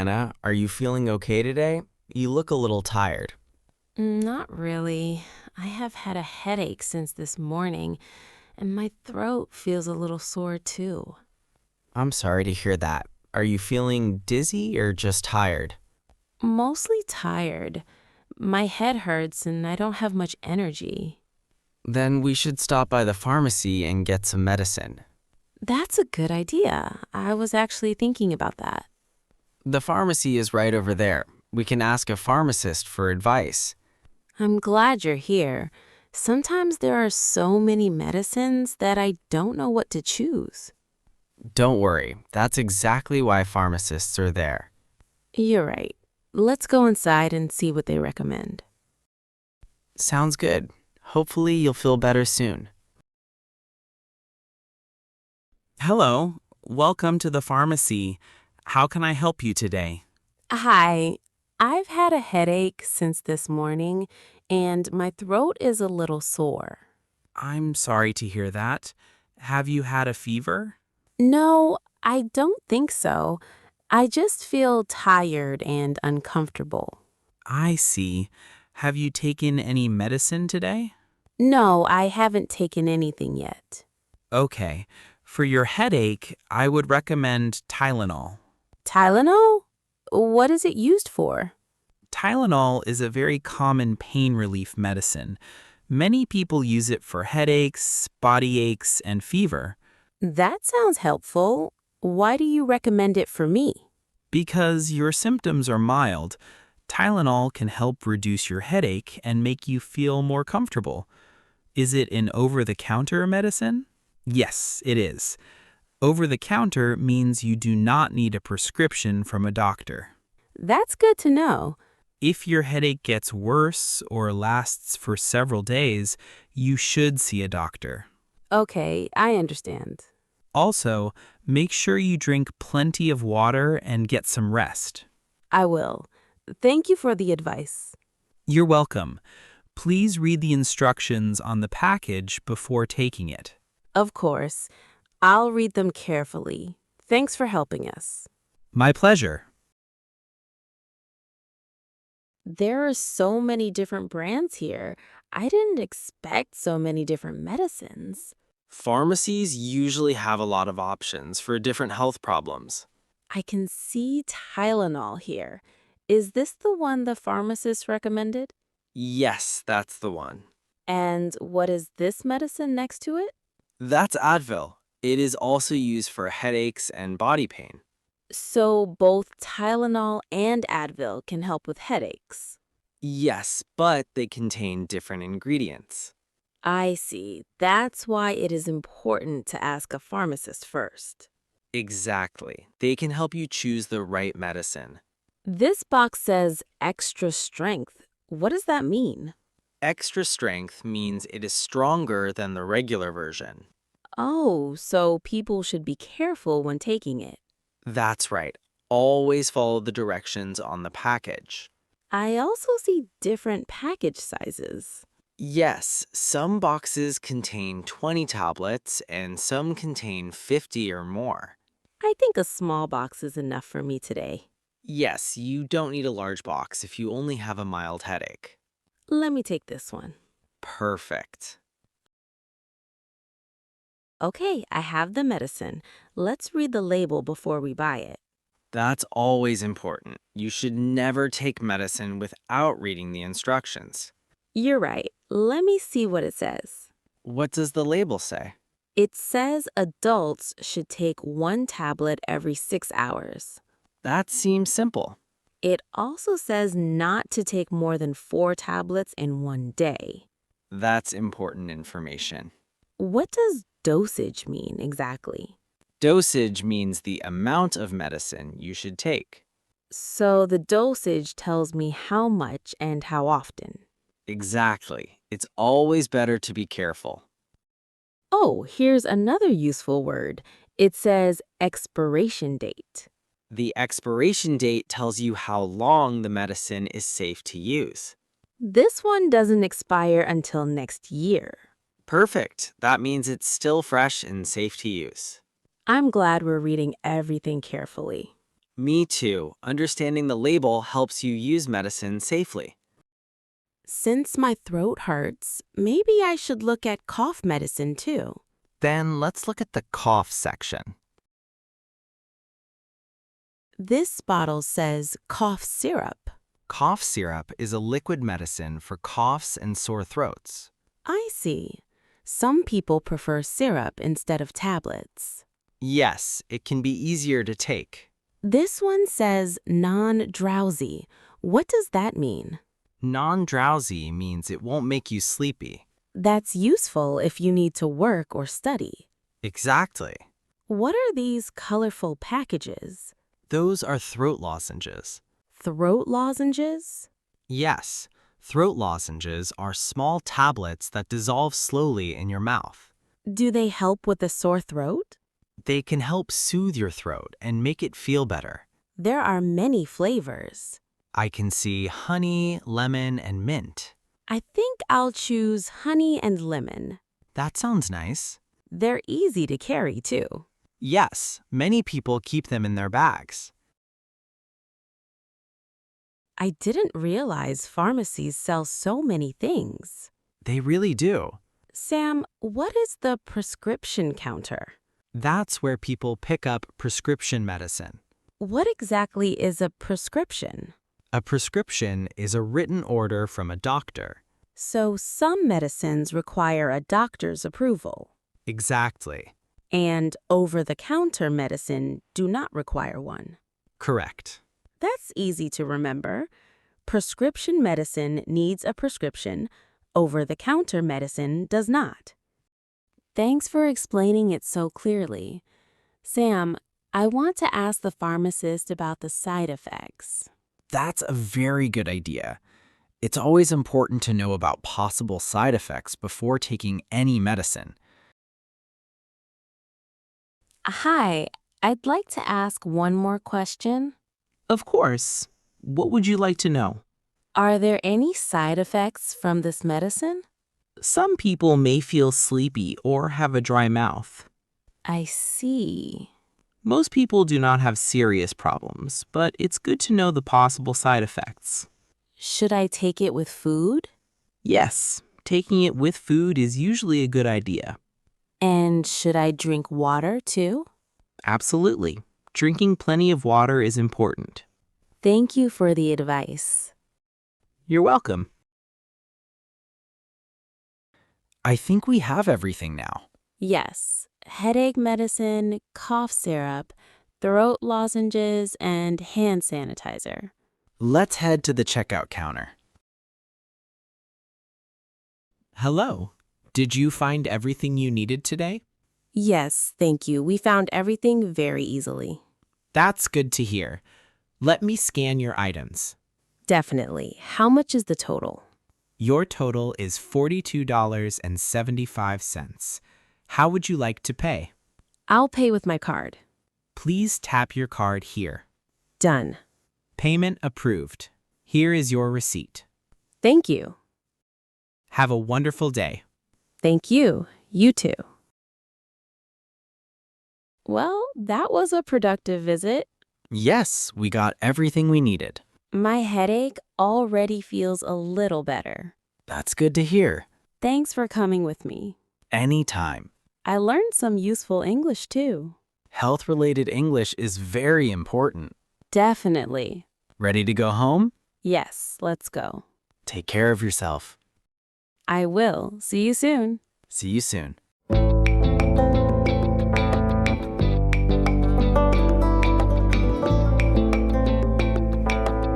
Hannah. Are you feeling okay today? You look a little tired. Not really. I have had a headache since this morning, and my throat feels a little sore too. I'm sorry to hear that. Are you feeling dizzy or just tired? Mostly tired. My head hurts and I don't have much energy. Then we should stop by the pharmacy and get some medicine. That's a good idea. I was actually thinking about that. The pharmacy is right over there. We can ask a pharmacist for advice. I'm glad you're here. Sometimes there are so many medicines that I don't know what to choose. Don't worry, that's exactly why pharmacists are there. You're right. Let's go inside and see what they recommend. Sounds good. Hopefully you'll feel better soon. Hello, welcome to the pharmacy. How can I help you today? Hi, I've had a headache since this morning, and my throat is a little sore. I'm sorry to hear that. Have you had a fever? No, I don't think so. I just feel tired and uncomfortable. I see. Have you taken any medicine today? No, I haven't taken anything yet. Okay. For your headache, I would recommend Tylenol. Tylenol? What is it used for? Tylenol is a very common pain relief medicine. Many people use it for headaches, body aches, and fever. That sounds helpful. Why do you recommend it for me? Because your symptoms are mild, Tylenol can help reduce your headache and make you feel more comfortable. Is it an over-the-counter medicine? Yes, it is. Over-the-counter means you do not need a prescription from a doctor. That's good to know. If your headache gets worse or lasts for several days, you should see a doctor. Okay, I understand. Also, make sure you drink plenty of water and get some rest. I will. Thank you for the advice. You're welcome. Please read the instructions on the package before taking it. Of course. I'll read them carefully. Thanks for helping us. My pleasure. There are so many different brands here. I didn't expect so many different medicines. Pharmacies usually have a lot of options for different health problems. I can see Tylenol here. Is this the one the pharmacist recommended? Yes, that's the one. And what is this medicine next to it? That's Advil. It is also used for headaches and body pain. So both Tylenol and Advil can help with headaches. Yes, but they contain different ingredients. I see. That's why it is important to ask a pharmacist first. Exactly. They can help you choose the right medicine. This box says extra strength. What does that mean? Extra strength means it is stronger than the regular version. Oh, so people should be careful when taking it. That's right. Always follow the directions on the package. I also see different package sizes. Yes, some boxes contain 20 tablets and some contain 50 or more. I think a small box is enough for me today. Yes, you don't need a large box if you only have a mild headache. Let me take this one. Perfect. Okay, I have the medicine. Let's read the label before we buy it. That's always important. You should never take medicine without reading the instructions. You're right. Let me see what it says. What does the label say? It says adults should take 1 tablet every 6 hours. That seems simple. It also says not to take more than 4 tablets in 1 day. That's important information. What does dosage mean exactly? Dosage means the amount of medicine you should take. So the dosage tells me how much and how often. Exactly. It's always better to be careful. Oh, here's another useful word. It says expiration date. The expiration date tells you how long the medicine is safe to use. This one doesn't expire until next year. Perfect. That means it's still fresh and safe to use. I'm glad we're reading everything carefully. Me too. Understanding the label helps you use medicine safely. Since my throat hurts, maybe I should look at cough medicine too. Then let's look at the cough section. This bottle says cough syrup. Cough syrup is a liquid medicine for coughs and sore throats. I see. Some people prefer syrup instead of tablets. Yes, it can be easier to take. This one says non-drowsy. What does that mean? Non-drowsy means it won't make you sleepy. That's useful if you need to work or study. Exactly. What are these colorful packages? Those are throat lozenges. Throat lozenges? Yes, throat lozenges are small tablets that dissolve slowly in your mouth. Do they help with a sore throat? They can help soothe your throat and make it feel better. There are many flavors. I can see honey, lemon, and mint. I think I'll choose honey and lemon. That sounds nice. They're easy to carry too. Yes, many people keep them in their bags. I didn't realize pharmacies sell so many things. They really do. Sam, what is the prescription counter? That's where people pick up prescription medicine. What exactly is a prescription? A prescription is a written order from a doctor. So some medicines require a doctor's approval, Exactly. and over-the-counter medicine do not require one. Correct. That's easy to remember. Prescription medicine needs a prescription. Over-the-counter medicine does not. Thanks for explaining it so clearly. Sam, I want to ask the pharmacist about the side effects. That's a very good idea. It's always important to know about possible side effects before taking any medicine. Hi, I'd like to ask one more question. Of course. What would you like to know? Are there any side effects from this medicine? Some people may feel sleepy or have a dry mouth. I see. Most people do not have serious problems, but it's good to know the possible side effects. Should I take it with food? Yes, taking it with food is usually a good idea. And should I drink water too? Absolutely. Drinking plenty of water is important. Thank you for the advice. You're welcome. I think we have everything now. Yes, headache medicine, cough syrup, throat lozenges, and hand sanitizer. Let's head to the checkout counter. Hello. Did you find everything you needed today? Yes, thank you. We found everything very easily. That's good to hear. Let me scan your items. Definitely. How much is the total? Your total is $42.75. How would you like to pay? I'll pay with my card. Please tap your card here. Done. Payment approved. Here is your receipt. Thank you. Have a wonderful day. Thank you. You too. Well, that was a productive visit. Yes, we got everything we needed. My headache already feels a little better. That's good to hear. Thanks for coming with me. Anytime. I learned some useful English too. Health-related English is very important. Definitely. Ready to go home? Yes, let's go. Take care of yourself. I will. See you soon. See you soon.